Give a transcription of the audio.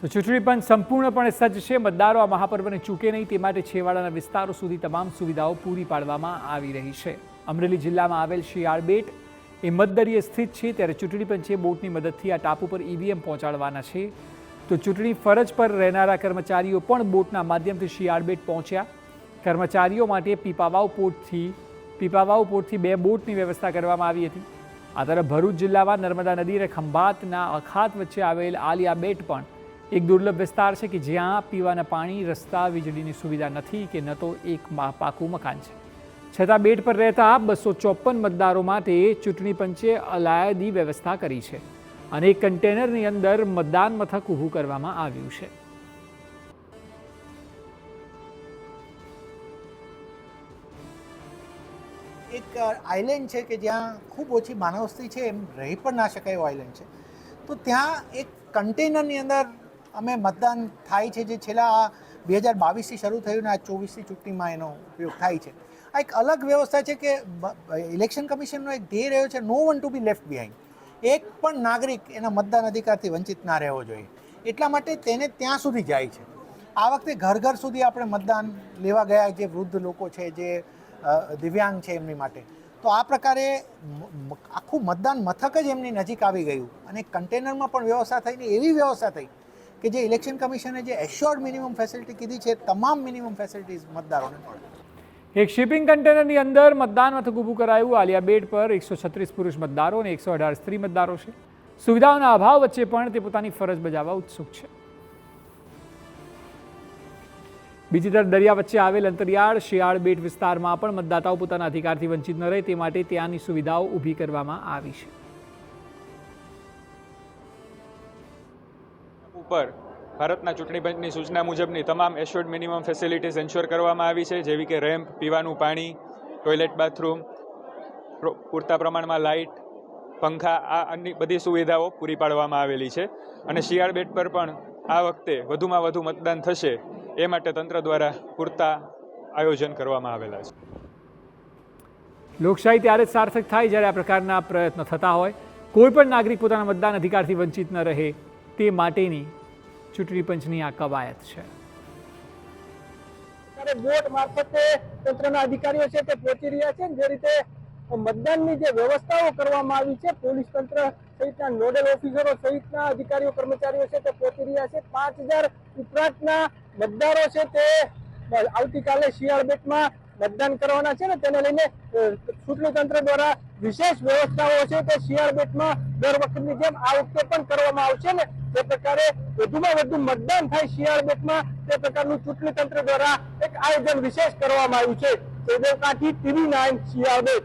તો ચૂંટણી પંચ સંપૂર્ણપણે સજ્જ છે। મતદારો આ મહાપર્વને ચૂકે નહીં તે માટે છેવાડાના વિસ્તારો સુધી તમામ સુવિધાઓ પૂરી પાડવામાં આવી રહી છે। અમરેલી જિલ્લામાં આવેલ શિયાળ બેટ એ મતદરીએ સ્થિત છે, ત્યારે ચૂંટણી પંચે બોટની મદદથી આ ટાપુ પર ઈવીએમ પહોંચાડવાના છે। તો ચૂંટણી ફરજ પર રહેનારા કર્મચારીઓ પણ બોટના માધ્યમથી શિયાળ બેટ પહોંચ્યા। કર્મચારીઓ માટે પીપાવાવ પોર્ટથી 2 બોટની વ્યવસ્થા કરવામાં આવી હતી। આ તરફ ભરૂચ જિલ્લામાં નર્મદા નદી અને ખંભાતના અખાત વચ્ચે આવેલ આલિયા બેટ પણ એક દુર્લભ વિસ્તાર છે કે જ્યાં પીવાના પાણી, રસ્તા, વીજળીની સુવિધા નથી કે ન તો એક પાકું મકાન છે। છતાં બેટ પર રહેતા 254 મતદારો માટે ચૂંટણી પંચે અલાયદી વ્યવસ્થા કરી છે અને એક કન્ટેનરની અંદર મતદાન મથક ઊભું કરવામાં આવ્યું છે। એક આઇલેન્ડ છે કે જ્યાં ખૂબ ઓછી માનવ વસ્તી છે, એમ રહી પણ ના શકાય એવો આઇલેન્ડ છે। તો ત્યાં એક કન્ટેનરની અંદર અમે મતદાન થાય છે, જે છેલ્લા 2022થી શરૂ થયું ને આ 24ની ચૂંટણીમાં એનો ઉપયોગ થાય છે। આ એક અલગ વ્યવસ્થા છે કે ઇલેક્શન કમિશનનો એક ધ્યેય રહ્યો છે, no one to be left behind. એક પણ નાગરિક એના મતદાન અધિકારથી વંચિત ના રહેવો જોઈએ, એટલા માટે તેને ત્યાં સુધી જાય છે। આ વખતે ઘર ઘર સુધી આપણે મતદાન લેવા ગયા, જે વૃદ્ધ લોકો છે, જે દિવ્યાંગ છે એમની માટે। તો આ પ્રકારે આખું મતદાન મથક જ એમની નજીક આવી ગયું અને કન્ટેનરમાં પણ વ્યવસ્થા થઈને એવી વ્યવસ્થા થઈ કે જે ઇલેક્શન કમિશને જે એશ્યોર્ડ મિનિમમ ફેસિલિટી કીધી છે, તમામ મિનિમમ ફેસિલિટીઝ મતદારોને મળે। એક શિપિંગ કન્ટેનરની અંદર મતદાન મથક ઊભું કરાયું। આલિયા બેટ પર 136 પુરુષ મતદારો અને 118 સ્ત્રી મતદારો છે। સુવિધાઓના અભાવ વચ્ચે પણ તે પોતાની ફરજ બજાવવા ઉત્સુક છે। બીજી તરફ દરિયા વચ્ચે આવેલ અંતરિયાળ શિયાળ બેટ વિસ્તારમાં પણ મતદાતાઓ પોતાના અધિકારથી વંચિત ન રહે તે માટે ત્યાંની સુવિધાઓ ઊભી કરવામાં આવી છે। ઉપર ભારતના ચૂંટણી પંચની સૂચના મુજબની તમામ એશ્યોર્ડ મિનિમમ ફેસિલિટીઝ એન્શ્યોર કરવામાં આવી છે, જેવી કે રેમ્પ, પીવાનું પાણી, ટોયલેટ, બાથરૂમ, પૂરતા પ્રમાણમાં લાઇટ, પંખા, આ અન્ય બધી સુવિધાઓ પૂરી પાડવામાં આવેલી છે। અને શિયાળ બેટ પર પણ આ વખતે વધુમાં વધુ મતદાન થશે એ માટે તંત્ર દ્વારા પૂરતા આયોજન કરવામાં આવેલા છે। લોકશાહી ત્યારે જ સાર્થક થાય જ્યારે આ પ્રકારના પ્રયત્નો થતા હોય। કોઈ પણ નાગરિક પોતાના મતદાન અધિકારથી વંચિત ન રહે તે માટેની ચૂંટણી પંચની આ કવાયત છે। બોટ મારફતે તંત્રના અધિકારીઓ છે તે પહોંચી રહ્યા છે। જે રીતે મતદાનની જે વ્યવસ્થાઓ કરવામાં આવી છે, પોલીસ તંત્ર સહિતના નોડલ ઓફિસરો સહિતના અધિકારીઓ કર્મચારીઓ છે તે પહોંચી રહ્યા છે। 5000 ઉપરાંતના મતદારો છે તે આવતીકાલે શિયાળ બેટમાં મતદાન કરવાના છે ને તેને લઈને ચૂંટણી તંત્ર દ્વારા વિશેષ વ્યવસ્થાઓ છે તે શિયાળ બેટમાં દર વખતની જેમ આ વખતે પણ કરવામાં આવશે ને તે પ્રકારે વધુમાં વધુ મતદાન થાય શિયાળ બેટમાં તે પ્રકારનું ચૂંટણી તંત્ર દ્વારા એક આયોજન વિશેષ કરવામાં આવ્યું છે। જયદેવ કાઠી, TV9 શિયાળ બેટ।